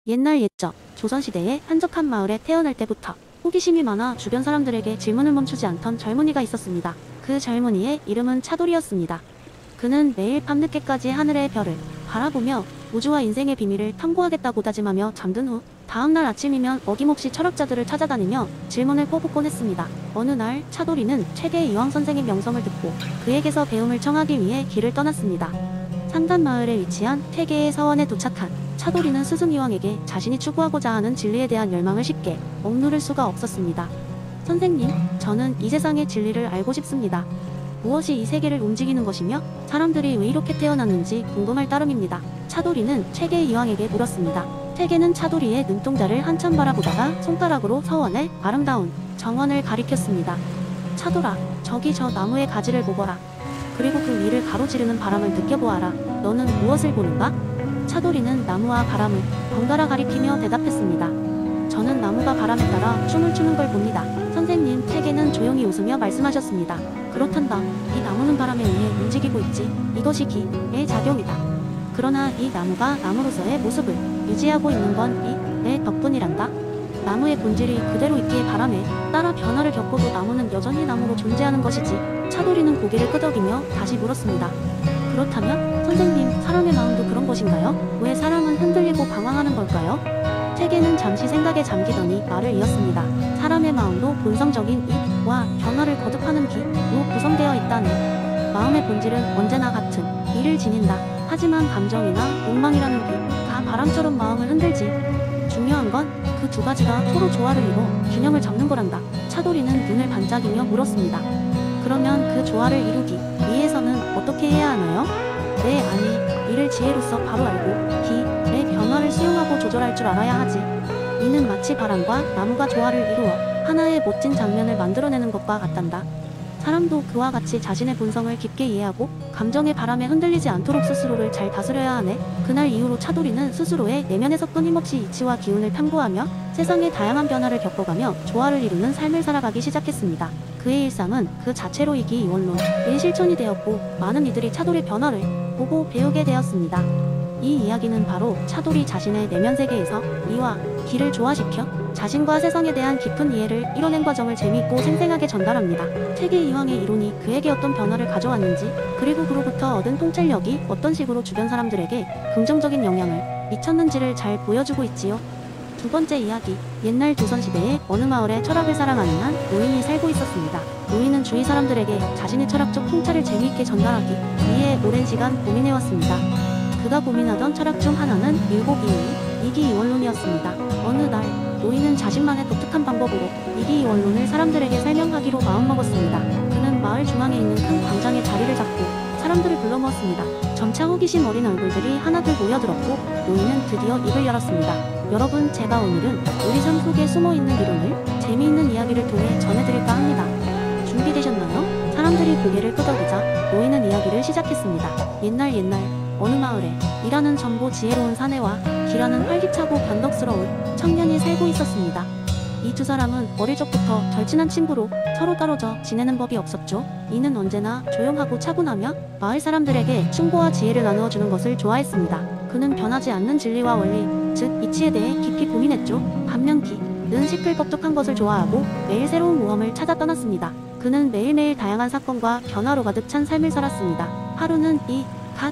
옛날 옛적 조선시대의 한적한 마을에 태어날 때부터 호기심이 많아 주변 사람들에게 질문을 멈추지 않던 젊은이가 있었습니다. 그 젊은이의 이름은 차돌이었습니다. 그는 매일 밤늦게까지 하늘의 별을 바라보며 우주와 인생의 비밀을 탐구하겠다고 다짐하며 잠든 후 다음날 아침이면 어김없이 철학자들을 찾아다니며 질문을 퍼붓곤 했습니다. 어느 날 차돌이는 최계 이황 선생의 명성을 듣고 그에게서 배움을 청하기 위해 길을 떠났습니다. 상단 마을에 위치한 퇴계의 서원에 도착한 차돌이는 스승 이황에게 자신이 추구하고자 하는 진리에 대한 열망을 쉽게 억누를 수가 없었습니다. 선생님, 저는 이 세상의 진리를 알고 싶습니다. 무엇이 이 세계를 움직이는 것이며 사람들이 왜 이렇게 태어났는지 궁금할 따름입니다. 차돌이는 퇴계 이황에게 물었습니다. 퇴계는 차돌이의 눈동자를 한참 바라보다가 손가락으로 서원의 아름다운 정원을 가리켰습니다. 차돌아, 저기 저 나무의 가지를 보거라. 그리고 그 위를 가로지르는 바람을 느껴보아라. 너는 무엇을 보는가? 차돌이는 나무와 바람을 번갈아 가리키며 대답했습니다. 저는 나무가 바람에 따라 춤을 추는 걸 봅니다. 선생님, 퇴계는 조용히 웃으며 말씀하셨습니다. 그렇단다. 이 나무는 바람에 의해 움직이고 있지. 이것이 기의 작용이다. 그러나 이 나무가 나무로서의 모습을 유지하고 있는 건 이 내 덕분이란다. 나무의 본질이 그대로 있기에 바람에 따라 변화를 겪어도 나무는 여전히 나무로 존재하는 것이지. 차돌이는 고개를 끄덕이며 다시 물었습니다. 그렇다면 선생님, 사람의 마음도 그런 것인가요? 왜 사람은 흔들리고 방황하는 걸까요? 퇴계는 잠시 생각에 잠기더니 말을 이었습니다. 사람의 마음도 본성적인 이와 변화를 거듭하는 기로 구성되어 있다네. 마음의 본질은 언제나 같은 이를 지닌다. 하지만 감정이나 욕망이라는 기가 바람처럼 마음을 흔들지. 중요한 건 그 두 가지가 서로 조화를 이뤄 균형을 잡는 거란다. 차돌이는 눈을 반짝이며 물었습니다. 그러면 그 조화를 이루기 위해서는 어떻게 해야 하나요? 네, 아니, 이를 지혜로서 바로 알고 기의 변화를 수용하고 조절할 줄 알아야 하지. 이는 마치 바람과 나무가 조화를 이루어 하나의 멋진 장면을 만들어내는 것과 같단다. 사람도 그와 같이 자신의 본성을 깊게 이해하고 감정의 바람에 흔들리지 않도록 스스로를 잘 다스려야 하네. 그날 이후로 차돌이는 스스로의 내면에서 끊임없이 이치와 기운을 탐구하며 세상의 다양한 변화를 겪어가며 조화를 이루는 삶을 살아가기 시작했습니다. 그의 일상은 그 자체로 이기이원론의 실천이 되었고 많은 이들이 차돌의 변화를 보고 배우게 되었습니다. 이 이야기는 바로 차돌이 자신의 내면 세계에서 이와 기를 조화시켜 자신과 세상에 대한 깊은 이해를 이뤄낸 과정을 재미있고 생생하게 전달합니다. 퇴계 이황의 이론이 그에게 어떤 변화를 가져왔는지, 그리고 그로부터 얻은 통찰력이 어떤 식으로 주변 사람들에게 긍정적인 영향을 미쳤는지를 잘 보여주고 있지요. 두 번째 이야기, 옛날 조선시대에 어느 마을에 철학을 사랑하는 한 노인이 살고 있었습니다. 노인은 주위 사람들에게 자신의 철학적 통찰을 재미있게 전달하기 위해 오랜 시간 고민해왔습니다. 그가 고민하던 철학 중 하나는 일곱이의 이기이원론이었습니다. 어느 날 노인은 자신만의 독특한 방법으로 이기이원론을 사람들에게 설명하기로 마음먹었습니다. 그는 마을 중앙에 있는 큰 광장에 자리를 잡고 사람들을 불러 모았습니다. 점차 호기심 어린 얼굴들이 하나둘 모여들었고 노인은 드디어 입을 열었습니다. 여러분, 제가 오늘은 우리 삶 속에 숨어있는 이론을 재미있는 이야기를 통해 전해드릴까 합니다. 준비되셨나요? 사람들이 고개를 끄덕이자 노인은 이야기를 시작했습니다. 옛날 어느 마을에 이라는 젊고 지혜로운 사내와 기라는 활기차고 변덕스러운 청년이 살고 있었습니다. 이 두 사람은 어릴 적부터 절친한 친구로 서로 떨어져 지내는 법이 없었죠. 이는 언제나 조용하고 차분하며 마을 사람들에게 충고와 지혜를 나누어주는 것을 좋아했습니다. 그는 변하지 않는 진리와 원리, 즉 이치에 대해 깊이 고민했죠. 반면 기는 시끌벅적한 것을 좋아하고 매일 새로운 모험을 찾아 떠났습니다. 그는 매일매일 다양한 사건과 변화로 가득 찬 삶을 살았습니다. 하루는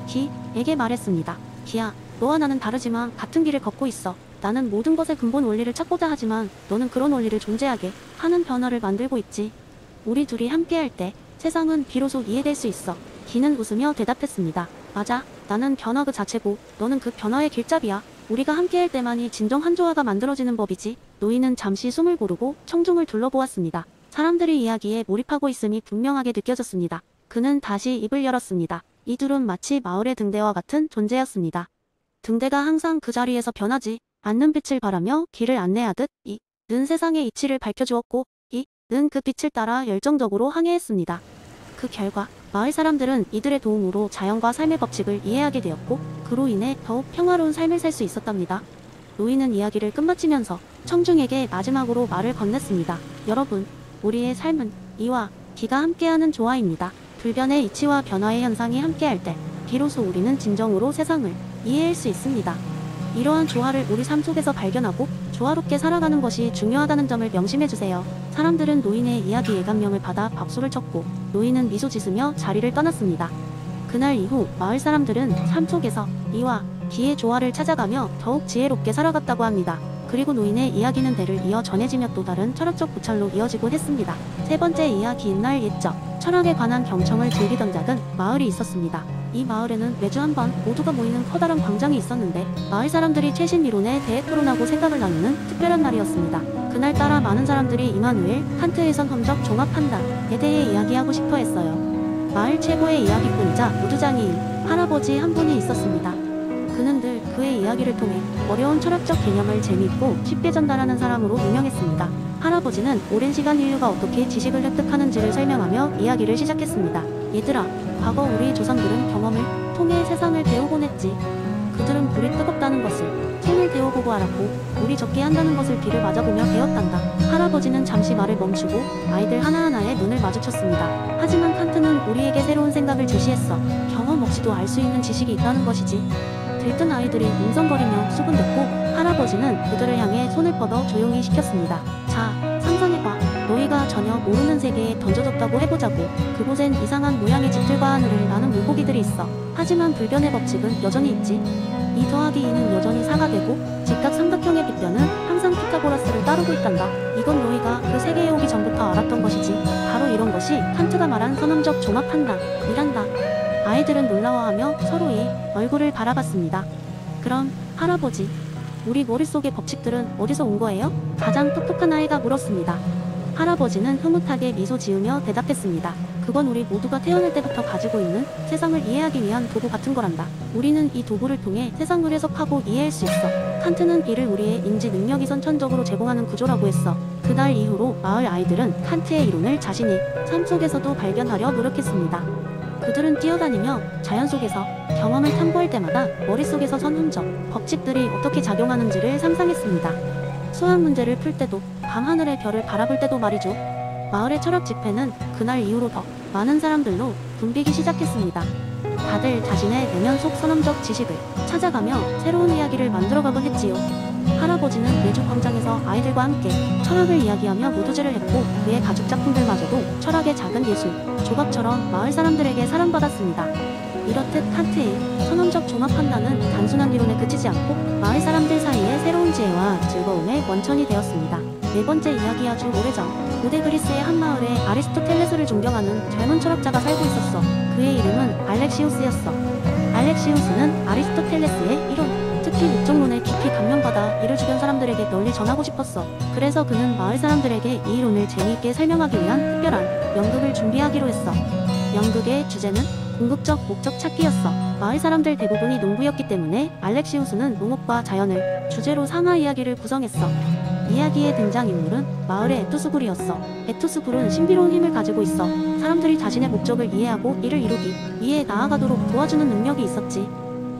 기에게 말했습니다. 기야, 너와 나는 다르지만 같은 길을 걷고 있어. 나는 모든 것의 근본 원리를 찾고자 하지만 너는 그런 원리를 존재하게 하는 변화를 만들고 있지. 우리 둘이 함께할 때 세상은 비로소 이해될 수 있어. 기는 웃으며 대답했습니다. 맞아, 나는 변화 그 자체고 너는 그 변화의 길잡이야. 우리가 함께할 때만이 진정 한 조화가 만들어지는 법이지. 노인은 잠시 숨을 고르고 청중을 둘러보았습니다. 사람들이 이야기에 몰입하고 있음이 분명하게 느껴졌습니다. 그는 다시 입을 열었습니다. 이 둘은 마치 마을의 등대와 같은 존재였습니다. 등대가 항상 그 자리에서 변하지 않는 빛을 바라며 길을 안내하듯 이는 세상의 이치를 밝혀주었고 이는 그 빛을 따라 열정적으로 항해했습니다. 그 결과 마을 사람들은 이들의 도움으로 자연과 삶의 법칙을 이해하게 되었고 그로 인해 더욱 평화로운 삶을 살 수 있었답니다. 노인은 이야기를 끝마치면서 청중에게 마지막으로 말을 건넸습니다. 여러분, 우리의 삶은 이와 기가 함께하는 조화입니다. 불변의 이치와 변화의 현상이 함께할 때 비로소 우리는 진정으로 세상을 이해할 수 있습니다. 이러한 조화를 우리 삶 속에서 발견하고 조화롭게 살아가는 것이 중요하다는 점을 명심해주세요. 사람들은 노인의 이야기 예감명을 받아 박수를 쳤고 노인은 미소 짓으며 자리를 떠났습니다. 그날 이후 마을 사람들은 삶 속에서 이와 기의 조화를 찾아가며 더욱 지혜롭게 살아갔다고 합니다. 그리고 노인의 이야기는 대를 이어 전해지며 또 다른 철학적 고찰로 이어지곤 했습니다. 세 번째 이야기 옛날 옛적 철학에 관한 경청을 즐기던 작은 마을이 있었습니다. 이 마을에는 매주 한 번 모두가 모이는 커다란 광장이 있었는데 마을 사람들이 최신 이론에 대해 토론하고 생각을 나누는 특별한 날이었습니다. 그날따라 많은 사람들이 이마누엘 칸트의 선험적 종합 판단에 대해 이야기하고 싶어 했어요. 마을 최고의 이야기꾼이자 우두장이인 할아버지 한 분이 있었습니다. 그는 늘 그의 이야기를 통해 어려운 철학적 개념을 재미있고 쉽게 전달하는 사람으로 유명했습니다. 할아버지는 오랜 시간 인류가 어떻게 지식을 획득하는지를 설명하며 이야기를 시작했습니다. 얘들아, 과거 우리 조상들은 경험을 통해 세상을 배우곤 했지. 그들은 불이 뜨겁다는 것을 손을 데워보고 알았고 물이 적게 한다는 것을 비를 맞아보며 배웠단다. 할아버지는 잠시 말을 멈추고 아이들 하나하나의 눈을 마주쳤습니다. 하지만 칸트는 우리에게 새로운 생각을 제시했어. 경험 없이도 알 수 있는 지식이 있다는 것이지. 들뜬 아이들이 웅성거리며 수군댔고 할아버지는 그들을 향해 손을 뻗어 조용히 시켰습니다. 자, 상상해봐. 너희가 전혀 모르는 세계에 던져졌다고 해보자고. 그곳엔 이상한 모양의 집들과 하늘을 나는 물고기들이 있어. 하지만 불변의 법칙은 여전히 있지. 2 더하기 2는 여전히 4가 되고 직각 삼각형의 빗변은 항상 피타고라스를 따르고 있단다. 이건 너희가 그 세계에 오기 전부터 알았던 것이지. 바로 이런 것이 칸트가 말한 선언적 종합 판단이란다. 아이들은 놀라워하며 서로의 얼굴을 바라봤습니다. 그럼 할아버지, 우리 머릿속의 법칙들은 어디서 온 거예요? 가장 똑똑한 아이가 물었습니다. 할아버지는 흐뭇하게 미소 지으며 대답했습니다. 그건 우리 모두가 태어날 때부터 가지고 있는 세상을 이해하기 위한 도구 같은 거란다. 우리는 이 도구를 통해 세상을 해석하고 이해할 수 있어. 칸트는 비를 우리의 인지 능력이 선천적으로 제공하는 구조라고 했어. 그날 이후로 마을 아이들은 칸트의 이론을 자신의 삶 속에서도 발견하려 노력했습니다. 그들은 뛰어다니며 자연 속에서 경험을 탐구할 때마다 머릿속에서 선훈적 법칙들이 어떻게 작용하는지를 상상했습니다. 수학 문제를 풀 때도 밤하늘의 별을 바라볼 때도 말이죠. 마을의 철학 집회는 그날 이후로 더 많은 사람들로 붐비기 시작했습니다. 다들 자신의 내면 속 선험적 지식을 찾아가며 새로운 이야기를 만들어가곤 했지요. 할아버지는 매주 광장에서 아이들과 함께 철학을 이야기하며 무도제를 했고 그의 가죽 작품들마저도 철학의 작은 예술 조각처럼 마을 사람들에게 사랑받았습니다. 이렇듯 칸트의 선언적 종합 판단은 단순한 이론에 그치지 않고 마을 사람들 사이에 새로운 지혜와 즐거움의 원천이 되었습니다. 네 번째 이야기 아주 오래전 고대 그리스의 한 마을에 아리스토텔레스를 존경하는 젊은 철학자가 살고 있었어. 그의 이름은 알렉시우스였어. 알렉시우스는 아리스토텔레스의 이론, 특히 목적론에 깊이 감명받아 이를 주변 사람들에게 널리 전하고 싶었어. 그래서 그는 마을 사람들에게 이 이론을 재미있게 설명하기 위한 특별한 연극을 준비하기로 했어. 연극의 주제는 궁극적 목적 찾기였어. 마을 사람들 대부분이 농부였기 때문에 알렉시우스는 농업과 자연을 주제로 상하 이야기를 구성했어. 이야기의 등장인물은 마을의 에투스굴이었어. 에투스굴은 신비로운 힘을 가지고 있어. 사람들이 자신의 목적을 이해하고 이를 이루기 위해 나아가도록 도와주는 능력이 있었지.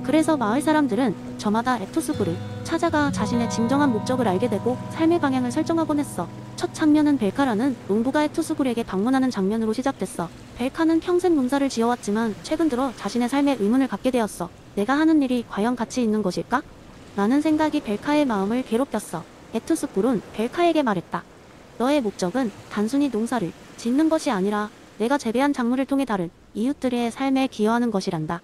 그래서 마을 사람들은 저마다 에투스굴을 찾아가 자신의 진정한 목적을 알게 되고 삶의 방향을 설정하곤 했어. 첫 장면은 벨카라는 농부가 에투스굴에게 방문하는 장면으로 시작됐어. 벨카는 평생 농사를 지어왔지만 최근 들어 자신의 삶에 의문을 갖게 되었어. 내가 하는 일이 과연 가치 있는 것일까? 라는 생각이 벨카의 마음을 괴롭혔어. 에투스굴은 벨카에게 말했다. 너의 목적은 단순히 농사를 짓는 것이 아니라 내가 재배한 작물을 통해 다른 이웃들의 삶에 기여하는 것이란다.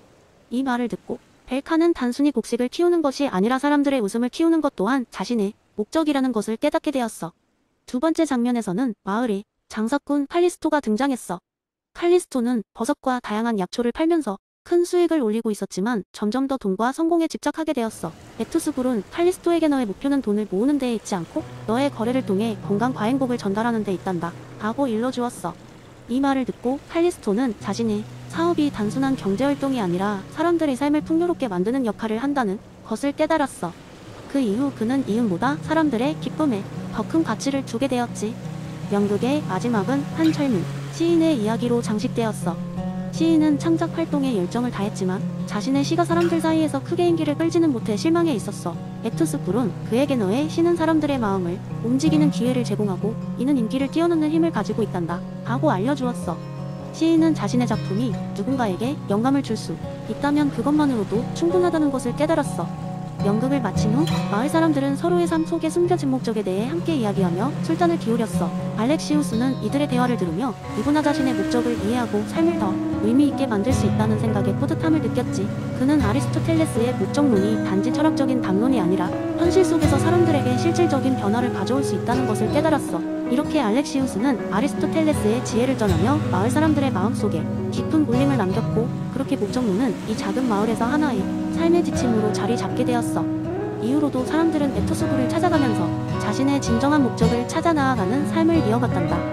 이 말을 듣고 벨카는 단순히 곡식을 키우는 것이 아니라 사람들의 웃음을 키우는 것 또한 자신의 목적이라는 것을 깨닫게 되었어. 두 번째 장면에서는 마을에 장사꾼 칼리스토가 등장했어. 칼리스토는 버섯과 다양한 약초를 팔면서 큰 수익을 올리고 있었지만 점점 더 돈과 성공에 집착하게 되었어. 에투스굴은 칼리스토에게 너의 목표는 돈을 모으는 데에 있지 않고 너의 거래를 통해 건강과 행복을 전달하는 데 있단다 라고 일러주었어. 이 말을 듣고 칼리스토는 자신의 사업이 단순한 경제활동이 아니라 사람들의 삶을 풍요롭게 만드는 역할을 한다는 것을 깨달았어. 그 이후 그는 이윤보다 사람들의 기쁨에 더 큰 가치를 두게 되었지. 연극의 마지막은 한 젊은 시인의 이야기로 장식되었어. 시인은 창작 활동에 열정을 다했지만 자신의 시가 사람들 사이에서 크게 인기를 끌지는 못해 실망해 있었어. 에투스굴은 그에게 너의 시는 사람들의 마음을 움직이는 기회를 제공하고 이는 인기를 뛰어넘는 힘을 가지고 있단다 하고 알려주었어. 시인은 자신의 작품이 누군가에게 영감을 줄 수 있다면 그것만으로도 충분하다는 것을 깨달았어. 연극을 마친 후 마을 사람들은 서로의 삶 속의 숨겨진 목적에 대해 함께 이야기하며 술잔을 기울였어. 알렉시우스는 이들의 대화를 들으며 누구나 자신의 목적을 이해하고 삶을 더 의미 있게 만들 수 있다는 생각에 뿌듯함을 느꼈지. 그는 아리스토텔레스의 목적론이 단지 철학적인 담론이 아니라 현실 속에서 사람들에게 실질적인 변화를 가져올 수 있다는 것을 깨달았어. 이렇게 알렉시우스는 아리스토텔레스의 지혜를 전하며 마을 사람들의 마음속에 깊은 울림을 남겼고, 그렇게 목적론은 이 작은 마을에서 하나의 삶의 지침으로 자리 잡게 되었어. 이후로도 사람들은 에토스굴을 찾아가면서 자신의 진정한 목적을 찾아 나아가는 삶을 이어갔단다.